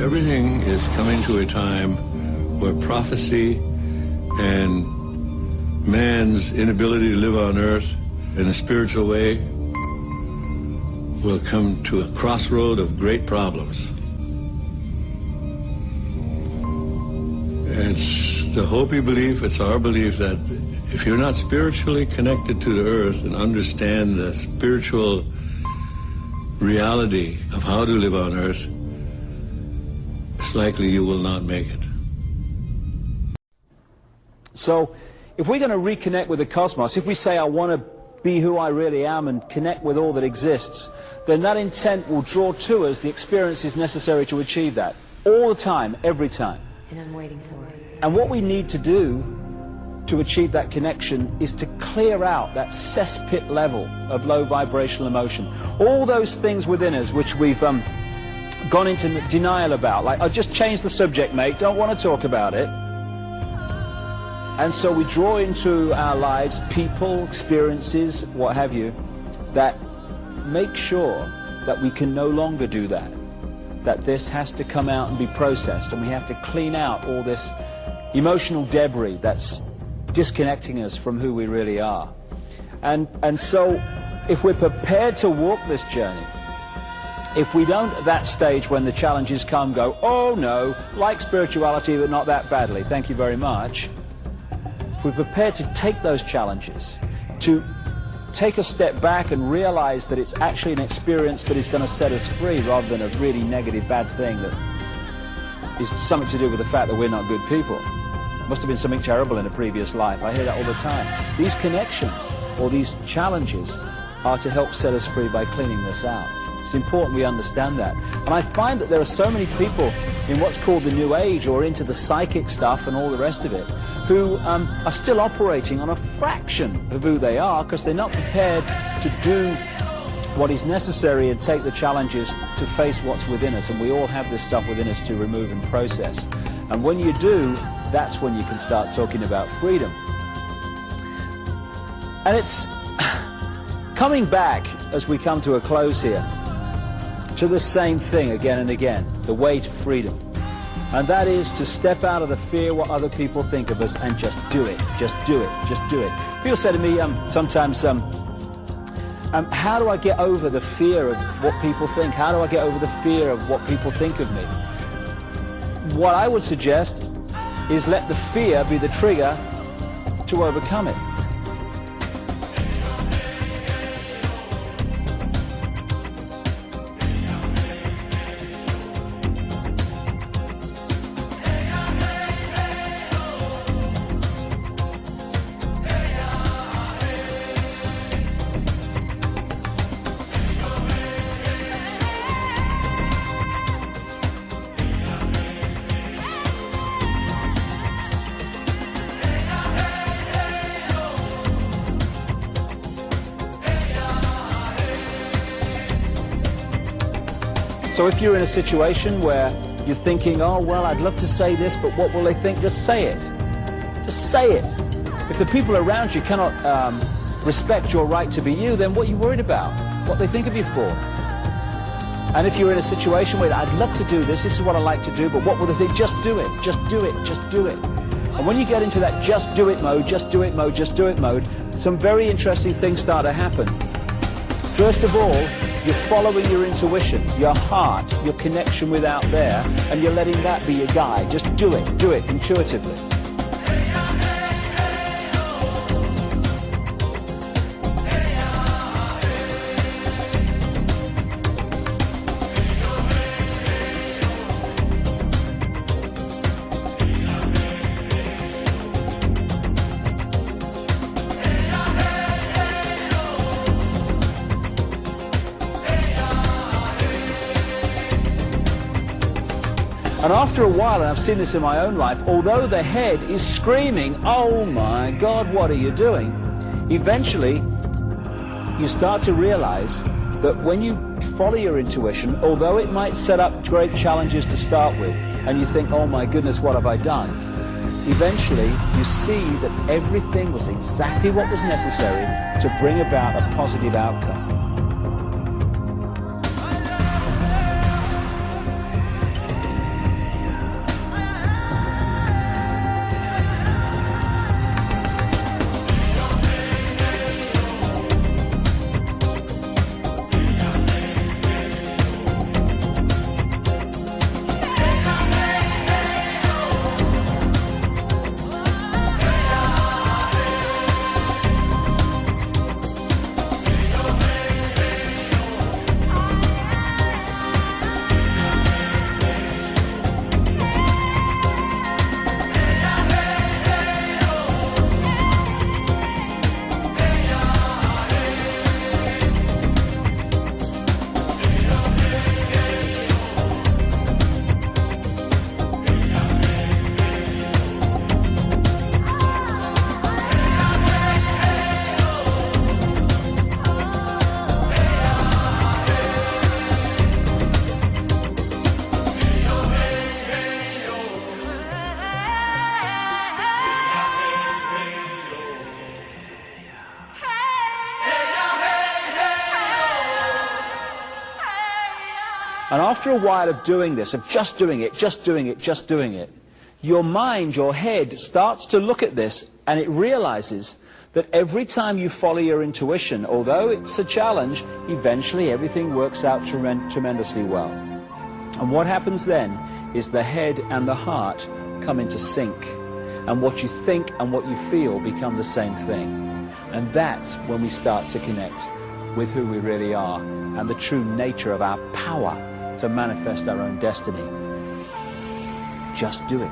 Everything is coming to a time where prophecy and man's inability to live on earth in a spiritual way will come to a crossroad of great problems. It's the Hopi belief, it's our belief that if you're not spiritually connected to the earth and understand the spiritual reality of how to live on earth, it's likely you will not make it. So, if we're going to reconnect with the cosmos, if we say, I want to be who I really am and connect with all that exists, then that intent will draw to us the experiences necessary to achieve that. All the time, every time. And I'm waiting for it. And what we need to do to achieve that connection is to clear out that cesspit level of low vibrational emotion. All those things within us which we've gone into denial about, like, I'll just change the subject, mate, don't want to talk about it. And so we draw into our lives people, experiences, what have you, that make sure that we can no longer do that. That this has to come out and be processed, and we have to clean out all this emotional debris that's disconnecting us from who we really are. And so if we're prepared to walk this journey, if we don't at that stage when the challenges come go, oh no, like spirituality but not that badly, thank you very much. If we're prepared to take those challenges, to take a step back and realize that it's actually an experience that is going to set us free rather than a really negative bad thing that is something to do with the fact that we're not good people. Must have been something terrible in a previous life. I hear that all the time. These connections or these challenges are to help set us free by cleaning this out. It's important we understand that. And I find that there are so many people in what's called the New Age or into the psychic stuff and all the rest of it who are still operating on a fraction of who they are because they're not prepared to do what is necessary and take the challenges to face what's within us. And we all have this stuff within us to remove and process. And when you do, that's when you can start talking about freedom. And it's coming back, as we come to a close here, to the same thing again and again, the way to freedom. And that is to step out of the fear what other people think of us and just do it, just do it, just do it. People say to me sometimes, how do I get over the fear of what people think? How do I get over the fear of what people think of me? What I would suggest is let the fear be the trigger to overcome it. So if you're in a situation where you're thinking, oh, well, I'd love to say this, but what will they think? Just say it. Just say it. If the people around you cannot respect your right to be you, then what are you worried about? What they think of you for? And if you're in a situation where I'd love to do this, this is what I like to do, but what will they think? Just do it. Just do it. Just do it. And when you get into that just do it mode, just do it mode, just do it mode, some very interesting things start to happen. First of all, you're following your intuition, your heart, your connection with out there, and you're letting that be your guide. Just do it intuitively. And after a while, and I've seen this in my own life, although the head is screaming, oh my God, what are you doing? Eventually, you start to realize that when you follow your intuition, although it might set up great challenges to start with, and you think, oh my goodness, what have I done? Eventually, you see that everything was exactly what was necessary to bring about a positive outcome. after a while of doing this, of just doing it, your mind, your head starts to look at this, and it realizes that every time you follow your intuition, although it's a challenge, eventually everything works out tremendously well. And what happens then is the head and the heart come into sync, and what you think and what you feel become the same thing. And that's when we start to connect with who we really are and the true nature of our power to manifest our own destiny. Just do it.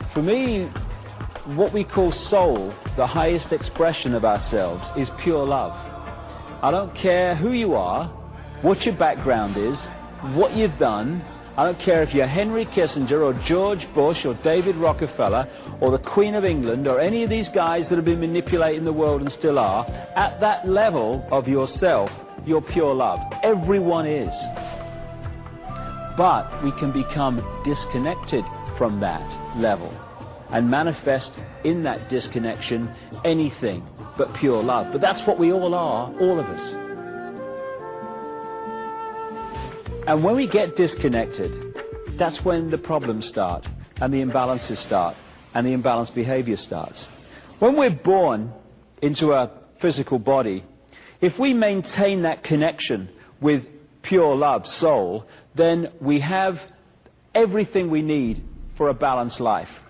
For me, what we call soul, the highest expression of ourselves, is pure love. I don't care who you are, what your background is, what you've done. I don't care if you're Henry Kissinger or George Bush or David Rockefeller or the Queen of England or any of these guys that have been manipulating the world and still are. At that level of yourself, you're pure love. Everyone is. But we can become disconnected from that level and manifest in that disconnection anything but pure love. But that's what we all are, all of us. And when we get disconnected, that's when the problems start, and the imbalances start, and the imbalanced behavior starts. When we're born into a physical body, if we maintain that connection with pure love, soul, then we have everything we need for a balanced life.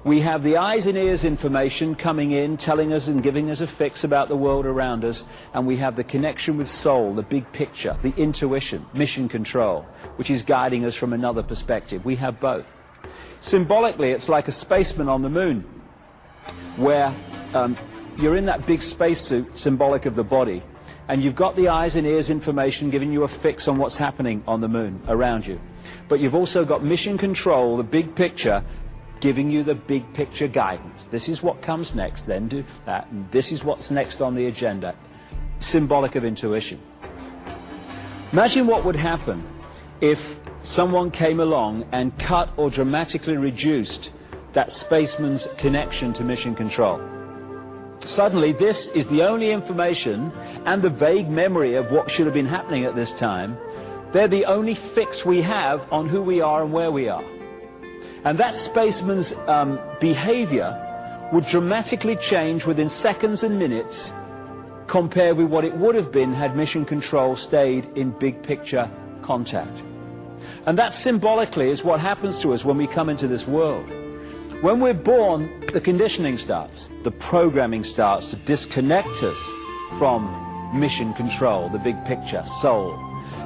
We have the eyes and ears information coming in, telling us and giving us a fix about the world around us, and we have the connection with soul, the big picture, the intuition, mission control, which is guiding us from another perspective. We have both. Symbolically, it's like a spaceman on the moon, where you're in that big spacesuit, symbolic of the body, and you've got the eyes and ears information giving you a fix on what's happening on the moon around you. But you've also got mission control, the big picture, giving you the big picture guidance. This is what comes next, then do that, and this is what's next on the agenda. Symbolic of intuition. Imagine what would happen if someone came along and cut or dramatically reduced that spaceman's connection to mission control. Suddenly, this is the only information and the vague memory of what should have been happening at this time. They're the only fix we have on who we are and where we are. And that spaceman's behavior would dramatically change within seconds and minutes compared with what it would have been had mission control stayed in big picture contact. And that symbolically is what happens to us when we come into this world. When we're born, the conditioning starts, the programming starts to disconnect us from mission control, the big picture, soul.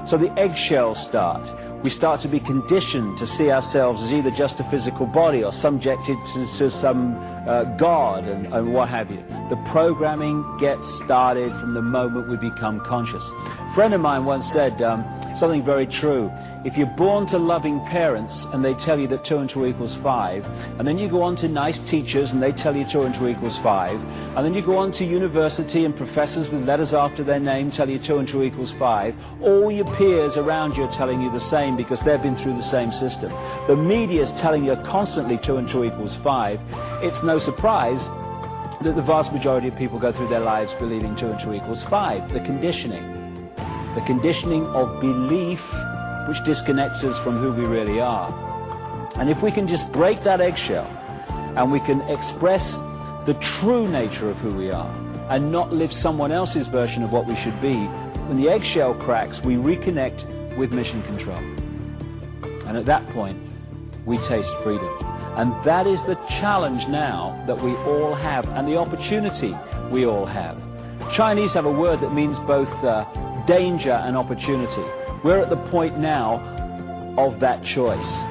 So the eggshells start. We start to be conditioned to see ourselves as either just a physical body or subjected to some God and what have you. The programming gets started from the moment we become conscious. A friend of mine once said something very true. If you're born to loving parents and they tell you that 2 and 2 equals 5, and then you go on to nice teachers and they tell you 2 and 2 equals 5, and then you go on to university and professors with letters after their name tell you 2 and 2 equals 5, all your peers around you are telling you the same because they've been through the same system. The media is telling you constantly 2 and 2 equals 5. It's no surprise that the vast majority of people go through their lives believing 2 and 2 equals 5. The conditioning of belief which disconnects us from who we really are. And if we can just break that eggshell and we can express the true nature of who we are and not live someone else's version of what we should be, when the eggshell cracks, we reconnect with mission control. And at that point, we taste freedom. And that is the challenge now that we all have, and the opportunity we all have. Chinese have a word that means both danger and opportunity. We're at the point now of that choice.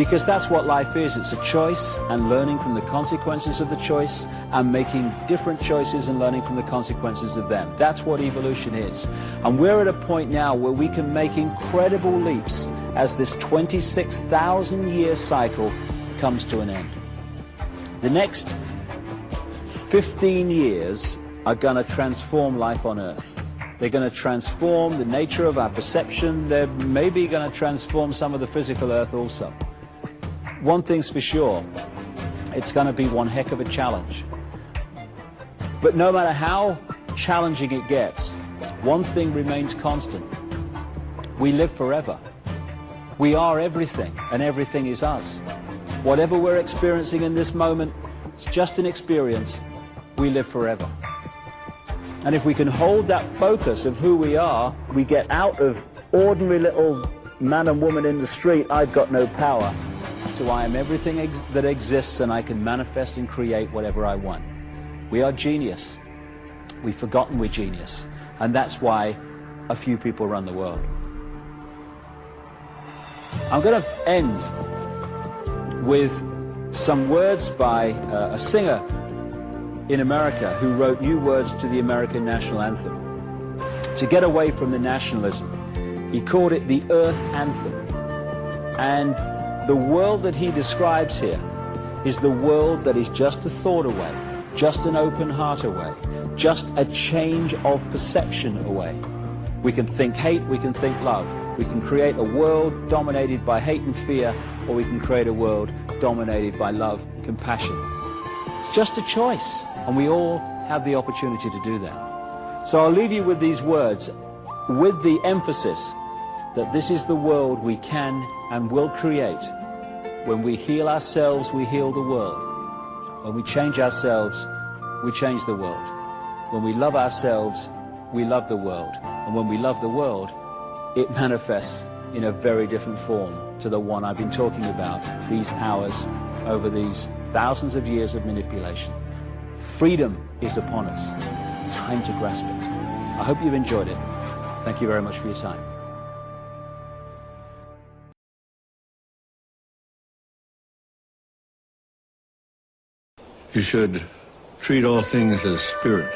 Because that's what life is. It's a choice and learning from the consequences of the choice and making different choices and learning from the consequences of them. That's what evolution is. And we're at a point now where we can make incredible leaps as this 26,000-year cycle comes to an end. The next 15 years are going to transform life on Earth. They're going to transform the nature of our perception. They're maybe going to transform some of the physical Earth also. One thing's for sure, it's going to be one heck of a challenge. But no matter how challenging it gets, one thing remains constant. We live forever. We are everything, and everything is us. Whatever we're experiencing in this moment, it's just an experience. We live forever. And if we can hold that focus of who we are, we get out of ordinary little man and woman in the street, I've got no power, to I am everything that exists and I can manifest and create whatever I want. We are genius. We've forgotten we're genius. And that's why a few people run the world. I'm going to end with some words by a singer in America who wrote new words to the American national anthem. To get away from the nationalism, he called it the Earth Anthem. And the world that he describes here is the world that is just a thought away, just an open heart away, just a change of perception away. We can think hate, we can think love. We can create a world dominated by hate and fear, or we can create a world dominated by love, compassion. It's just a choice, and we all have the opportunity to do that. So I'll leave you with these words, with the emphasis that this is the world we can and will create. When we heal ourselves, we heal the world. When we change ourselves, we change the world. When we love ourselves, we love the world. And when we love the world, it manifests in a very different form to the one I've been talking about these hours over these thousands of years of manipulation. Freedom is upon us. Time to grasp it. I hope you've enjoyed it. Thank you very much for your time. You should treat all things as spirit.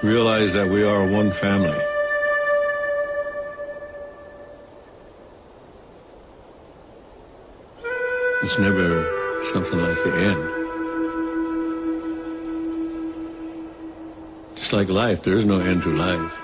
Realize that we are one family. It's never something like the end. Just like life, there is no end to life.